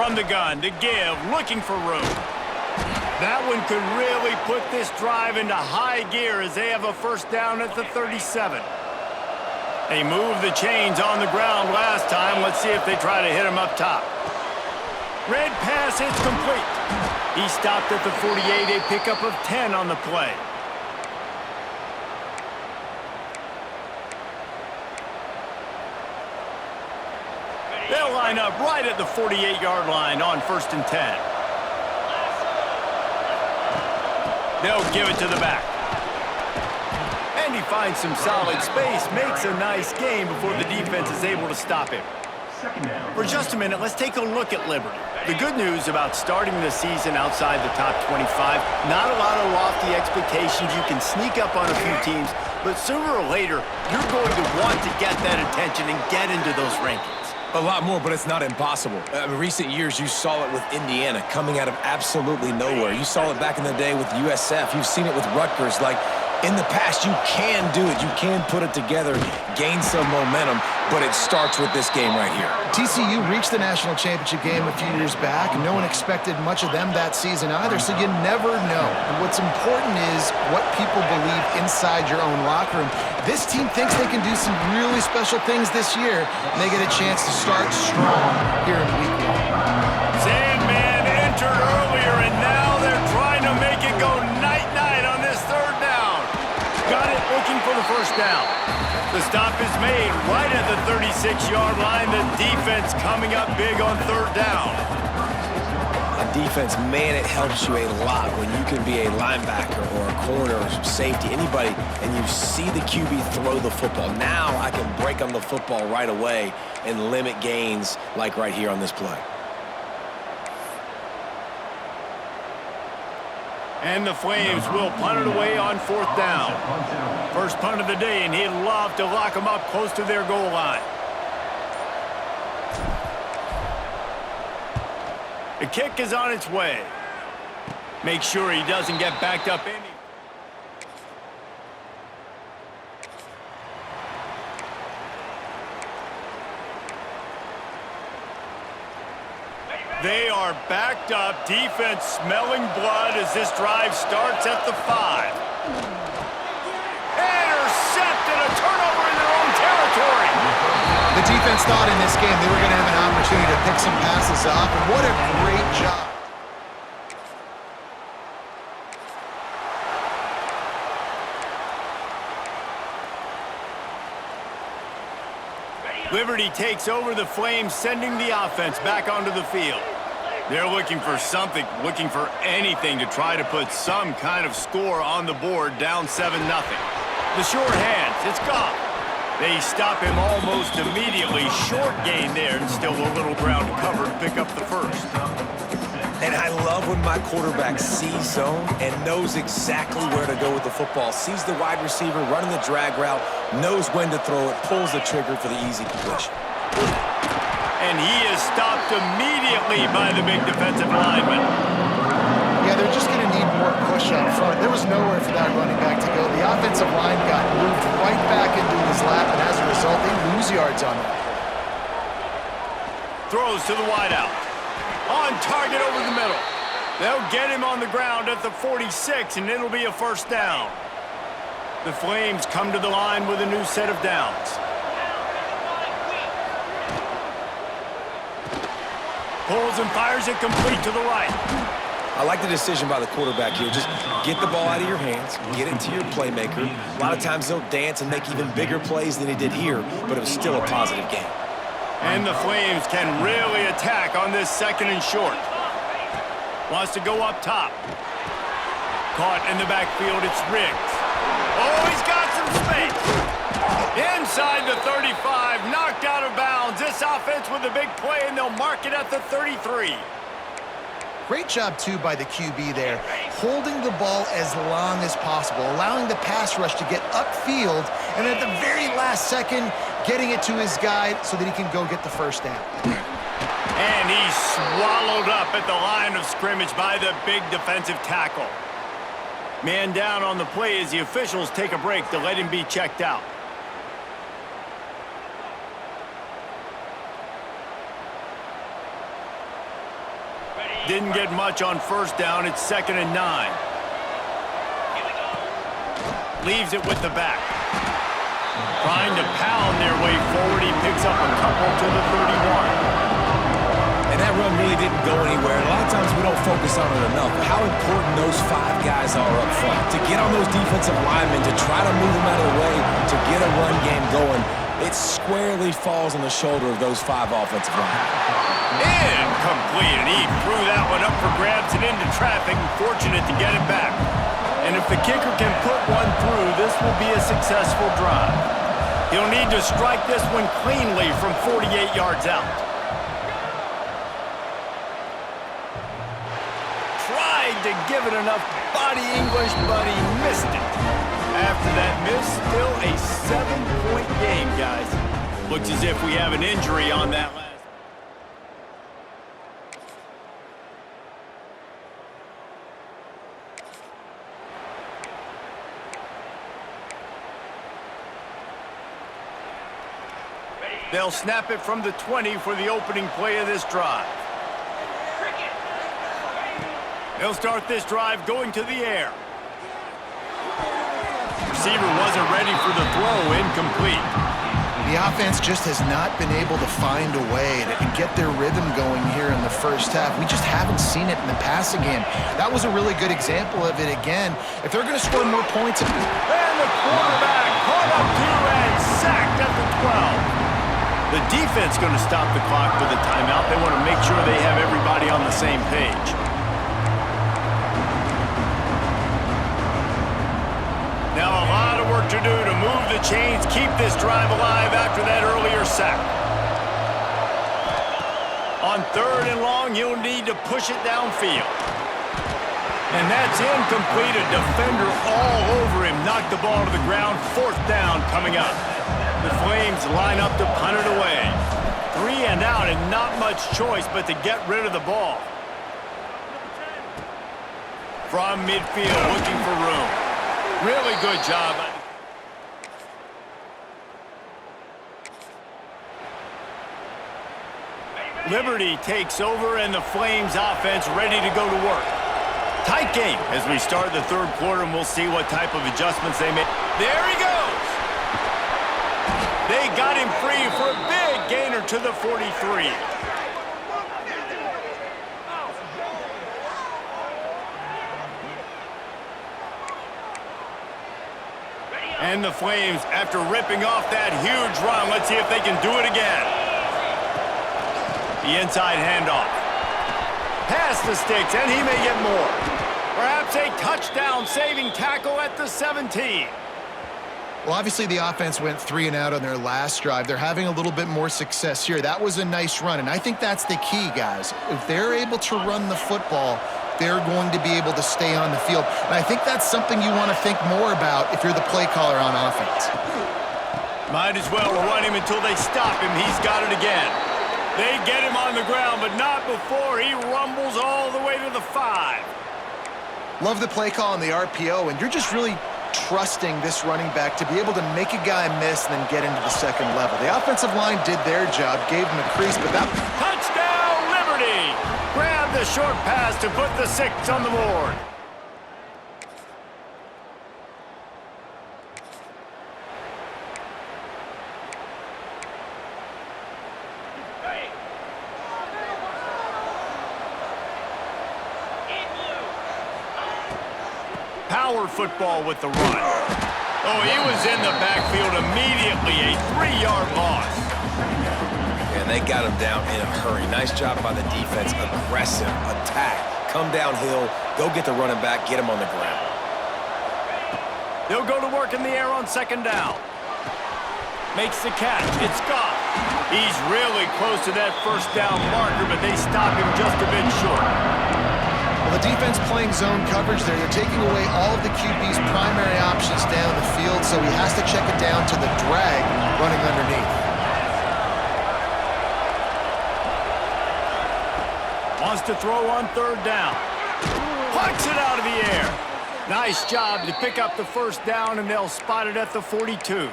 from the gun to give, looking for room. That one could really put this drive into high gear as they have a first down at the 37. They moved the chains on the ground last time. Let's see if they try to hit him up top. Red pass, it's complete. He stopped at the 48, a pickup of 10 on the play. They'll line up right at the 48-yard line on 1st and 10. They'll give it to the back. And he finds some solid space, makes a nice gain before the defense is able to stop him. For just a minute, let's take a look at Liberty. The good news about starting the season outside the top 25, not a lot of lofty expectations. You can sneak up on a few teams, but sooner or later, you're going to want to get that attention and get into those rankings. A lot more, but it's not impossible. In recent years, you saw it with Indiana coming out of absolutely nowhere. You saw it back in the day with USF. You've seen it with Rutgers. Like, in the past, you can do it. You can put it together, gain some momentum, but it starts with this game right here. TCU reached the national championship game a few years back. No one expected much of them that season either, so you never know. And what's important is what people believe inside your own locker room. This team thinks they can do some really special things this year, and they get a chance to start strong here in week 1. Sandman entered earlier, and now they're trying to make it go night-night on this 3rd down. Got it, looking for the first down. The stop is made right at the 36-yard line. The defense coming up big on 3rd down. On defense, man, it helps you a lot when you can be a linebacker or a corner or safety, anybody, and you see the QB throw the football. Now I can break on the football right away and limit gains like right here on this play. And the Flames will punt it away on 4th down. First punt of the day, and he'd love to lock them up close to their goal line. The kick is on its way. Make sure he doesn't get backed up any. They are backed up. Defense smelling blood as this drive starts at the 5. Intercepted, a turnover in their own territory. The defense thought in this game they were going to have an opportunity to pick some passes off, and what a great job. Liberty takes over the Flames, sending the offense back onto the field. They're looking for something, looking for anything to try to put some kind of score on the board, down 7-0. The short hands, it's Goff. They stop him almost immediately. Short gain there, and still a little ground to cover to pick up the first. And I love when my quarterback sees zone and knows exactly where to go with the football. Sees the wide receiver running the drag route, knows when to throw it, pulls the trigger for the easy completion. And he is stopped immediately by the big defensive lineman. Yeah, they're just going to need more push up front. There was nowhere for that running back to go. The offensive line got moved right back into his lap, and as a result, they lose yards on that. Throws to the wideout. On target over the middle. They'll get him on the ground at the 46, and it'll be a first down. The Flames come to the line with a new set of downs. Pulls and fires it complete to the right. I like the decision by the quarterback here. Just get the ball out of your hands, get it to your playmaker. A lot of times they'll dance and make even bigger plays than he did here, but it was still a positive game. And the Flames can really attack on this 2nd and short. Wants to go up top. Caught in the backfield, it's Riggs. Oh, he's got some space. Inside the 35, knocked out of bounds. This offense with a big play, and they'll mark it at the 33. Great job, too, by the QB there, holding the ball as long as possible, allowing the pass rush to get upfield, and at the very last second, getting it to his guy so that he can go get the first down. And he's swallowed up at the line of scrimmage by the big defensive tackle. Man down on the play as the officials take a break to let him be checked out. Didn't get much on first down. It's 2nd and 9. Leaves it with the back. Trying to pound their way forward. He picks up a couple to the 31. And that run really didn't go anywhere. A lot of times we don't focus on it enough. How important those 5 guys are up front. To get on those defensive linemen, to try to move them out of the way, to get a run game going, it squarely falls on the shoulder of those 5 offensive linemen. Incomplete, and he threw that one up for grabs and into traffic. Fortunate to get it back. And if the kicker can put one through, this will be a successful drive. He'll need to strike this one cleanly from 48 yards out. Tried to give it enough body English, but he missed it. After that miss, still a 7-point game, guys. Looks as if we have an injury on that last. They'll snap it from the 20 for the opening play of this drive. They'll start this drive going to the air. Receiver wasn't ready for the throw, incomplete. The offense just has not been able to find a way to get their rhythm going here in the first half. We just haven't seen it in the passing game. That was a really good example of it again. If they're going to score more points... And the quarterback caught up to and sacked at the 12. The defense going to stop the clock with a timeout. They want to make sure they have everybody on the same page. Now a lot of work to do to move the chains, keep this drive alive after that earlier sack. On 3rd and long, you'll need to push it downfield. And that's incomplete. A defender all over him. Knocked the ball to the ground. 4th down coming up. The Flames line up to punt it away. 3 and out and not much choice but to get rid of the ball. From midfield, looking for room. Really good job. Liberty takes over and the Flames offense ready to go to work. Tight game as we start the 3rd quarter, and we'll see what type of adjustments they make. There he goes. They got him free for a big gainer to the 43. And the Flames, after ripping off that huge run, let's see if they can do it again. The inside handoff. Past the sticks, and he may get more. Perhaps a touchdown-saving tackle at the 17. Well, obviously the offense went 3 and out on their last drive. They're having a little bit more success here. That was a nice run, and I think that's the key, guys. If they're able to run the football, they're going to be able to stay on the field. And I think that's something you want to think more about if you're the play caller on offense. Might as well run him until they stop him. He's got it again. They get him on the ground, but not before he rumbles all the way to the 5. Love the play call on the RPO, and you're just really trusting this running back to be able to make a guy miss and then get into the 2nd level. The offensive line did their job, gave him a crease, but that... Touchdown, Liberty! Grab the short pass to put the 6 on the board. Power football with the run. Oh, he was in the backfield immediately. A 3-yard loss. And they got him down in a hurry. Nice job by the defense. Aggressive attack. Come downhill. Go get the running back. Get him on the ground. They'll go to work in the air on 2nd down. Makes the catch. It's Goff. He's really close to that 1st down marker, but they stop him just a bit short. Well, the defense playing zone coverage there. They're taking away all of the QB's primary options down the field, so he has to check it down to the drag running underneath. Wants to throw on 3rd down. Plucks it out of the air. Nice job to pick up the 1st down, and they'll spot it at the 42.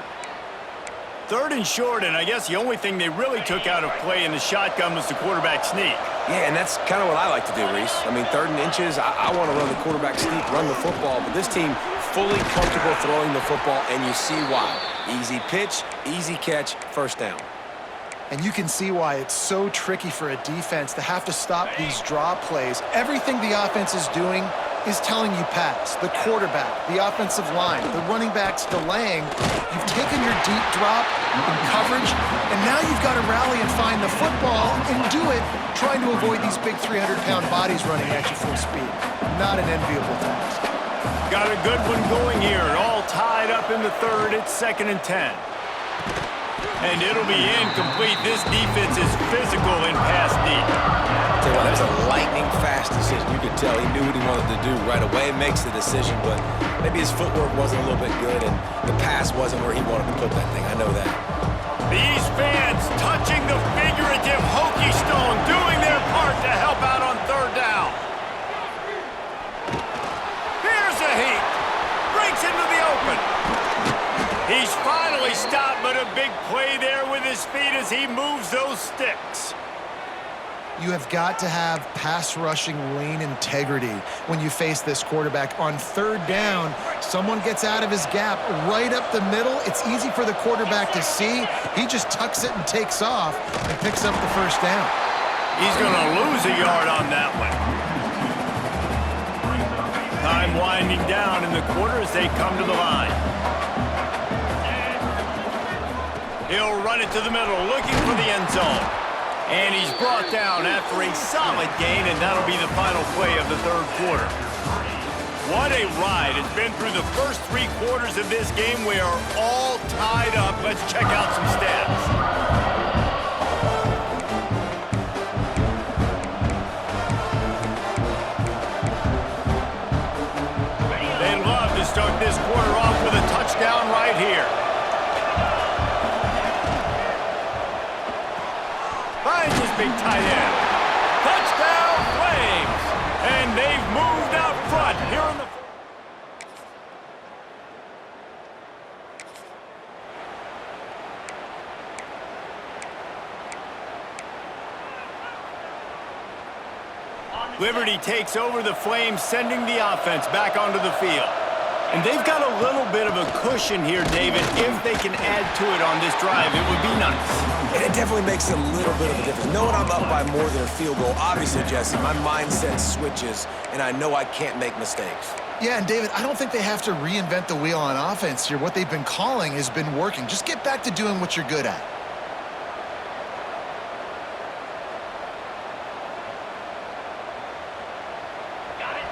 3rd and short, and I guess the only thing they really took out of play in the shotgun was the quarterback sneak. Yeah, and that's kind of what I like to do, Reese. I mean, 3rd and inches, I want to run the quarterback sneak, run the football, but this team fully comfortable throwing the football, and you see why. Easy pitch, easy catch, first down. And you can see why it's so tricky for a defense to have to stop these draw plays. Everything the offense is doing is telling you pass. The quarterback, the offensive line, the running backs delaying. You've taken your deep drop in coverage, and now you've got to rally and find the football and do it trying to avoid these big 300-pound bodies running at you full speed. Not an enviable task. Got a good one going here. All tied up in the 3rd. It's 2nd and 10. And it'll be incomplete. This defense is physical in pass deep. Tell you what, that was a lightning-fast decision. You could tell he knew what he wanted to do right away, makes the decision, but maybe his footwork wasn't a little bit good, and the pass wasn't where he wanted to put that thing. I know that. These fans touching the figurative hokey stone, doing their part to help out on 3rd down. Here's a heat. Breaks into the open. He's finally stopped, but a big play there with his feet as he moves those sticks. You have got to have pass rushing lane integrity when you face this quarterback. On 3rd down, someone gets out of his gap right up the middle. It's easy for the quarterback to see. He just tucks it and takes off and picks up the first down. He's going to lose a yard on that one. Time winding down in the quarter as they come to the line. He'll run it to the middle, looking for the end zone. And he's brought down after a solid gain, and that'll be the final play of the 3rd quarter. What a ride. It's been through the first 3 quarters of this game. We are all tied up. Let's check out some stats. They'd love to start this quarter off with a touchdown right here. Finds his big tight end. Touchdown, Flames! And they've moved out front here in the... Liberty takes over the Flames, sending the offense back onto the field. And they've got a little bit of a cushion here, David. If they can add to it on this drive, it would be nice. And it definitely makes a little bit of a difference. Knowing I'm up by more than a field goal, obviously, Jesse, my mindset switches, and I know I can't make mistakes. Yeah, and David, I don't think they have to reinvent the wheel on offense here. What they've been calling has been working. Just get back to doing what you're good at.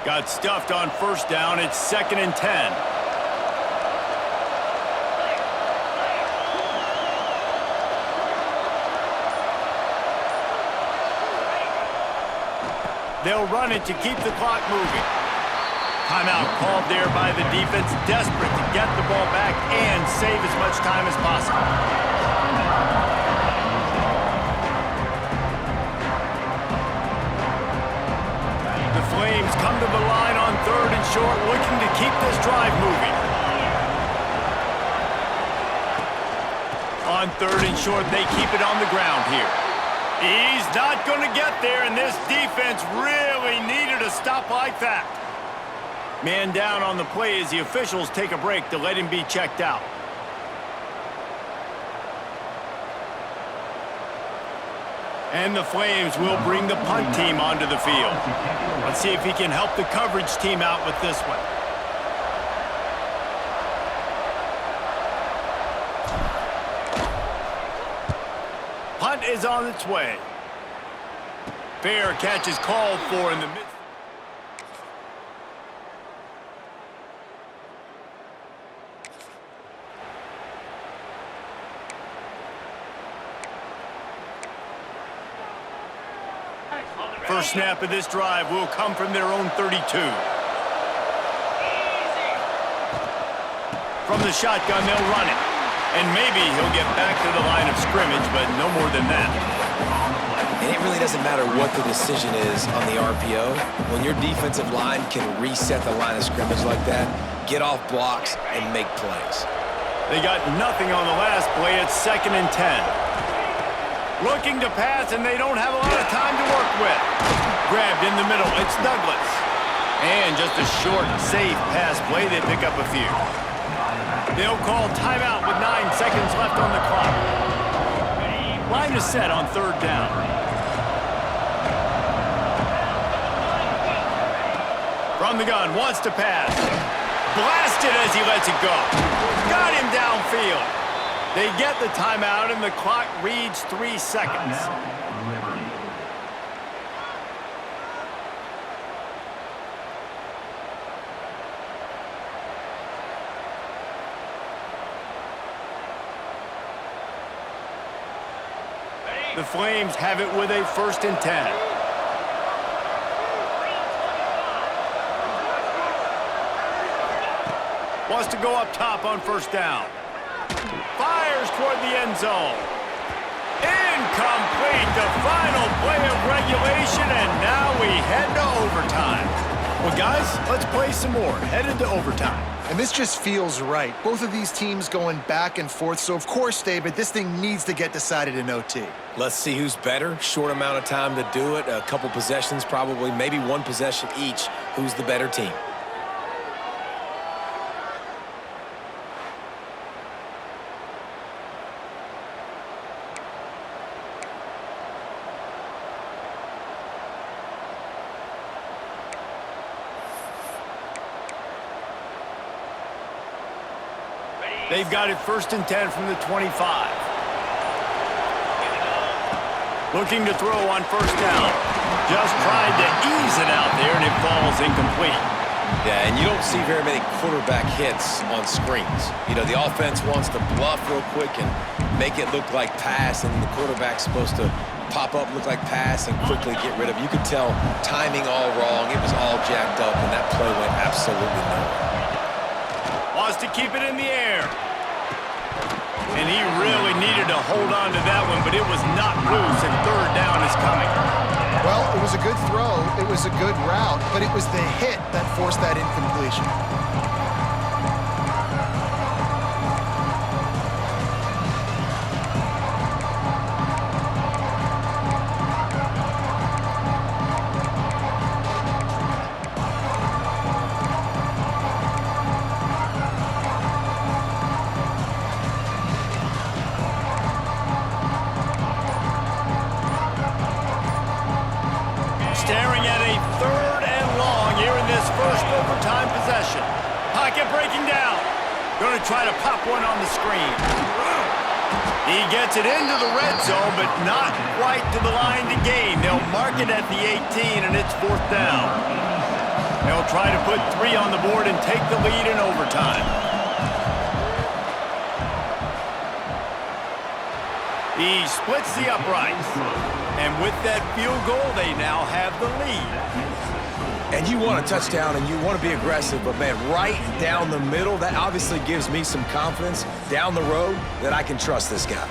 Got stuffed on 1st down. It's 2nd and 10. They'll run it to keep the clock moving. Timeout called there by the defense, desperate to get the ball back and save as much time as possible. The Flames come to the line on 3rd and short, looking to keep this drive moving. On 3rd and short, they keep it on the ground here. He's not going to get there, and this defense really needed a stop like that. Man down on the play as the officials take a break to let him be checked out. And the Flames will bring the punt team onto the field. Let's see if he can help the coverage team out with this one. Punt is on its way. Fair catch is called for in the mid. First snap of this drive will come from their own 32. From the shotgun, they'll run it. And maybe he'll get back to the line of scrimmage, but no more than that. And it really doesn't matter what the decision is on the RPO. When your defensive line can reset the line of scrimmage like that, get off blocks and make plays. They got nothing on the last play. It's 2nd and 10. Looking to pass, and they don't have a lot of time to work with. Grabbed in the middle. It's Douglas. And just a short, safe pass play. They pick up a few. They'll call timeout with 9 seconds left on the clock. Line is set on third down. From the gun, wants to pass. Blasted as he lets it go. Got him downfield. They get the timeout, and the clock reads 3 seconds. The Flames have it with a 1st and 10. Wants to go up top on 1st down. Fires toward the end zone. Incomplete. The final play of regulation, and now we head to overtime. Well, guys, let's play some more. Headed to overtime. And this just feels right. Both of these teams going back and forth. So, of course, David, this thing needs to get decided in OT. Let's see who's better. Short amount of time to do it. A couple possessions probably, maybe one possession each. Who's the better team? They've got it 1st and 10 from the 25. Looking to throw on 1st down. Just tried to ease it out there, and it falls incomplete. Yeah, and you don't see very many quarterback hits on screens. You know, the offense wants to bluff real quick and make it look like pass, and the quarterback's supposed to pop up, look like pass, and quickly get rid of it. You could tell timing all wrong. It was all jacked up, and that play went absolutely nowhere. Wants to keep it in the air. And he really needed to hold on to that one, but it was not loose, and 3rd down is coming. Well, it was a good throw. It was a good route, but it was the hit that forced that incompletion. Staring at a 3rd and long here in this first overtime possession. Pocket breaking down. Going to try to pop one on the screen. He gets it into the red zone, but not quite to the line to gain. They'll mark it at the 18, and it's 4th down. They'll try to put 3 on the board and take the lead in overtime. He splits the uprights. And with that field goal, they now have the lead. And you want a touchdown, and you want to be aggressive, but, man, right down the middle, that obviously gives me some confidence down the road that I can trust this guy.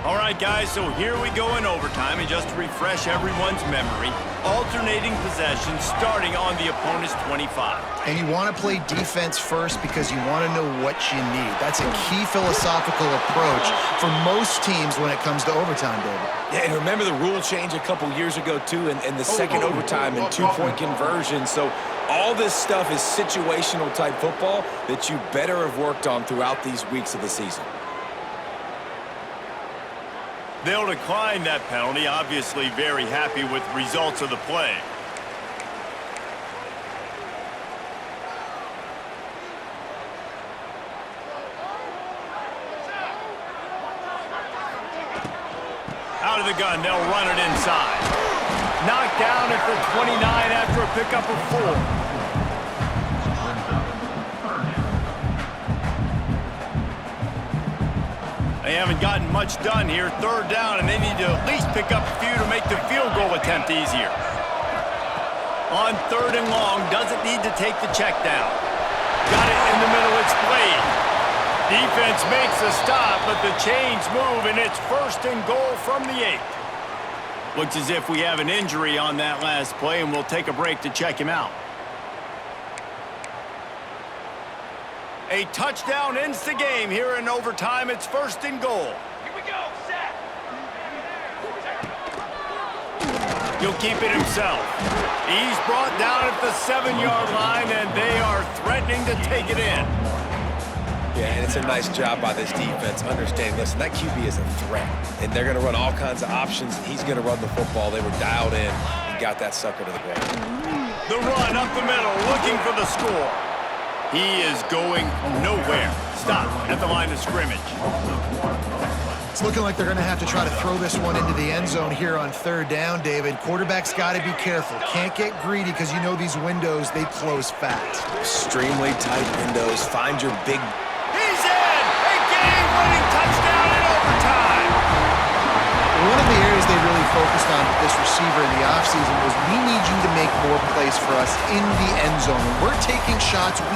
All right, guys, so here we go in overtime, and just to refresh everyone's memory, alternating possessions starting on the opponent's 25. And you want to play defense first because you want to know what you need. That's a key philosophical approach for most teams when it comes to overtime, David. Yeah, and remember the rule change a couple years ago, too, and the second overtime and 2-point conversion. So all this stuff is situational type football that you better have worked on throughout these weeks of the season. They'll decline that penalty, obviously very happy with the results of the play. Out of the gun, they'll run it inside. Knocked down at the 29 after a pickup of 4. They haven't gotten much done here. 3rd down, and they need to at least pick up a few to make the field goal attempt easier. On 3rd and long, doesn't need to take the check down. Got it in the middle, it's played. Defense makes a stop, but the chains move, and it's 1st and goal from the 8. Looks as if we have an injury on that last play, and we'll take a break to check him out. A touchdown ends the game here in overtime. It's 1st and goal. Here we go, set. He'll keep it himself. He's brought down at the 7-yard line, and they are threatening to take it in. Yeah, and it's a nice job by this defense. Understand, listen, that QB is a threat, and they're going to run all kinds of options, and he's going to run the football. They were dialed in and got that sucker to the ground. The run up the middle, looking for the score. He is going nowhere. Stop at the line of scrimmage. It's looking like they're going to have to try to throw this one into the end zone here on third down, David. Quarterback's got to be careful. Can't get greedy because you know these windows, they close fast. Extremely tight windows. Find your big... He's in! A game-winning touchdown in overtime! One of the areas they really focused on with this receiver in the offseason was we need you to make more plays for us in the end zone. When we're taking shots, we